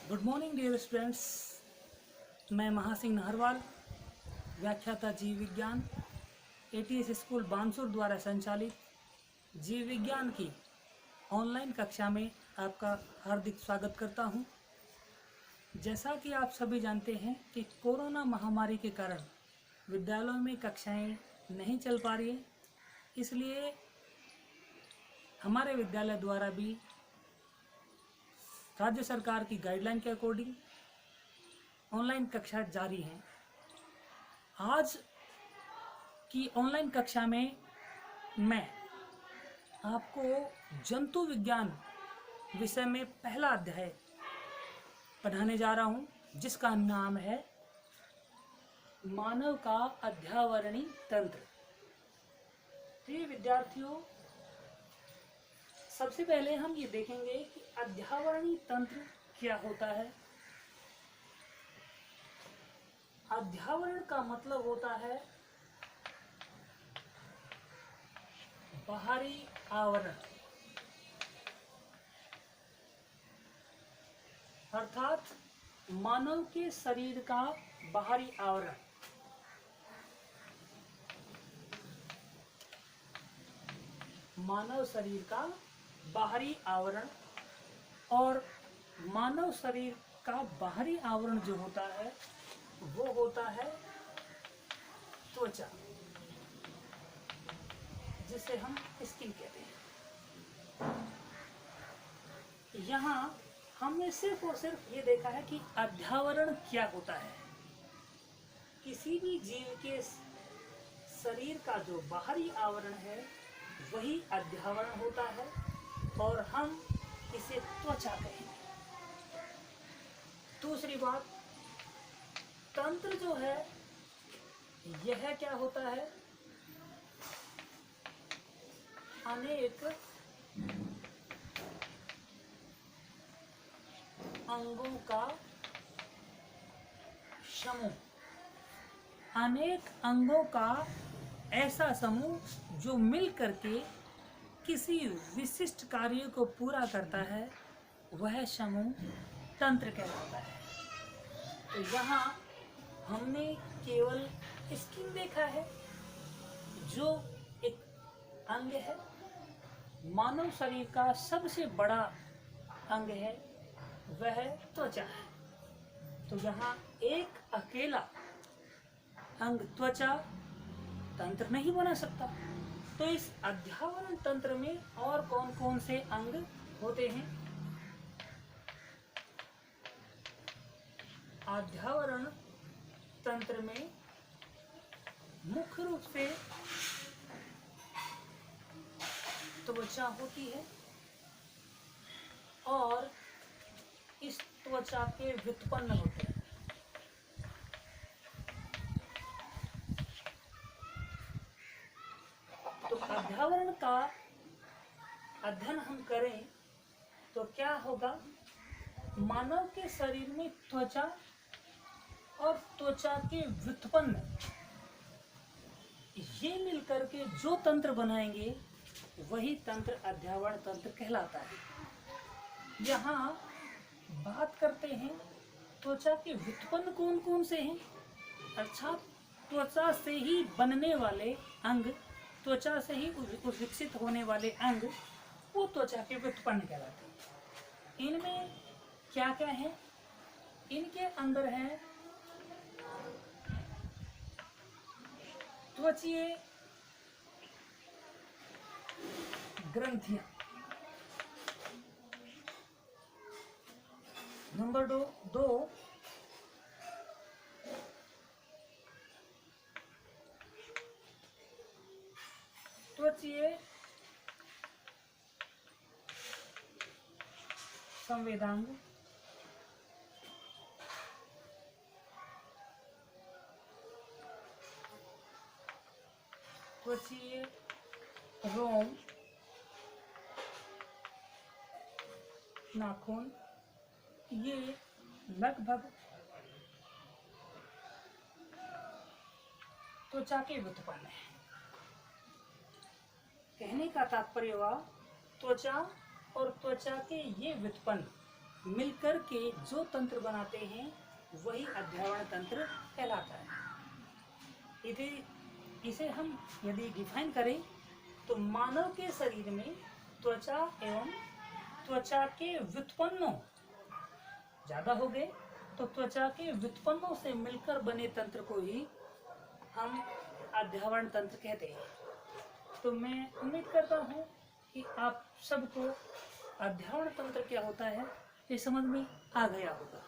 Good morning dear students. मैं महासिंह नाहरवाल, व्याख्याता जीव विज्ञान, एटीएस स्कूल बानसूर द्वारा संचालित जीव विज्ञान की ऑनलाइन कक्षा में आपका हार्दिक स्वागत करता हूं। जैसा कि आप सभी जानते हैं कि कोरोना महामारी के कारण विद्यालयों में कक्षाएं नहीं चल पा रही हैं, इसलिए हमारे विद्यालय द्वारा भी राज्य सरकार की गाइडलाइन के अकॉर्डिंग ऑनलाइन कक्षा जारी है। आज की ऑनलाइन कक्षा में मैं आपको जंतु विज्ञान विषय में पहला अध्याय पढ़ाने जा रहा हूं, जिसका नाम है मानव का अध्यावरणी तंत्र। प्रिय विद्यार्थियों, सबसे पहले हम ये देखेंगे कि अध्यावरणी तंत्र क्या होता है। अध्यावरण का मतलब होता है बाहरी आवरण, अर्थात मानव के शरीर का बाहरी आवरण। मानव शरीर का बाहरी आवरण और मानव शरीर का बाहरी आवरण जो होता है वो होता है त्वचा, जिसे हम स्किन कहते हैं। यहाँ हमने सिर्फ और सिर्फ ये देखा है कि अध्यावरण क्या होता है। किसी भी जीव के शरीर का जो बाहरी आवरण है वही अध्यावरण होता है और हम इसे त्वचा कहेंगे। दूसरी बात, तंत्र जो है यह क्या होता है, अनेक अंगों का समूह। अनेक अंगों का ऐसा समूह जो मिल करके किसी विशिष्ट कार्य को पूरा करता है, वह समूह तंत्र कहलाता है। तो यहाँ हमने केवल स्किन देखा है जो एक अंग है। मानव शरीर का सबसे बड़ा अंग है वह त्वचा है। तो यहाँ एक अकेला अंग त्वचा तंत्र नहीं बना सकता। तो इस अध्यावरण तंत्र में और कौन कौन से अंग होते हैं? अध्यावरण तंत्र में मुख्य रूप से त्वचा होती है और इस त्वचा के व्युत्पन्न होते हैं। तो अध्यावरण का अध्ययन हम करें तो क्या होगा, मानव के शरीर में त्वचा और त्वचा के व्युत्पन्न ये मिलकर के जो तंत्र बनाएंगे वही तंत्र अध्यावरण तंत्र कहलाता है। यहाँ बात करते हैं त्वचा के व्युत्पन्न कौन कौन से हैं, अर्थात त्वचा से ही बनने वाले अंग, त्वचा से ही विकसित होने वाले अंग, वो त्वचा के व्युत्पन्न कहलाते हैं। इनमें क्या क्या है? इनके अंदर है त्वचीय ग्रंथियां। नंबर दो त्वचीय संवेदांग। त्वचीय रोम, नाखून, ये लगभग त्वचा के व्युत्पन्न है। कहने का तात्पर्य हुआ त्वचा और त्वचा के ये व्युत्पन्न मिलकर के जो तंत्र बनाते हैं वही अध्यावरण तंत्र कहलाता है। इसे हम यदि डिफाइन करें तो मानव के शरीर में त्वचा एवं त्वचा के व्युत्पन्नों ज्यादा हो गए तो त्वचा के व्युत्पन्नों से मिलकर बने तंत्र को ही हम अध्यावरण तंत्र कहते हैं। तो मैं उम्मीद करता हूँ कि आप सबको अध्यावरण तंत्र क्या होता है ये समझ में आ गया होगा।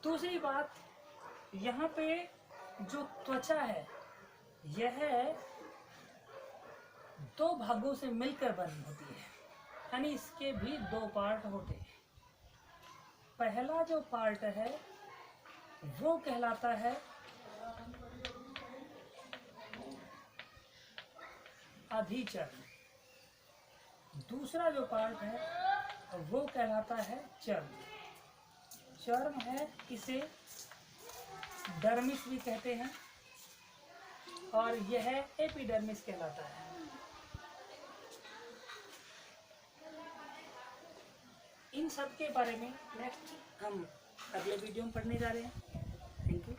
दूसरी बात, यहाँ पे जो त्वचा है यह दो भागों से मिलकर बनी होती है, यानी इसके भी दो पार्ट होते हैं। पहला जो पार्ट है वो कहलाता है अधिचर्म, दूसरा जो पार्ट है वो कहलाता है चर्म। चर्म है, इसे डर्मिस भी कहते हैं और यह एपिडर्मिस कहलाता है। इन सब के बारे में नेक्स्ट हम अगले वीडियो में पढ़ने जा रहे हैं। Thank you.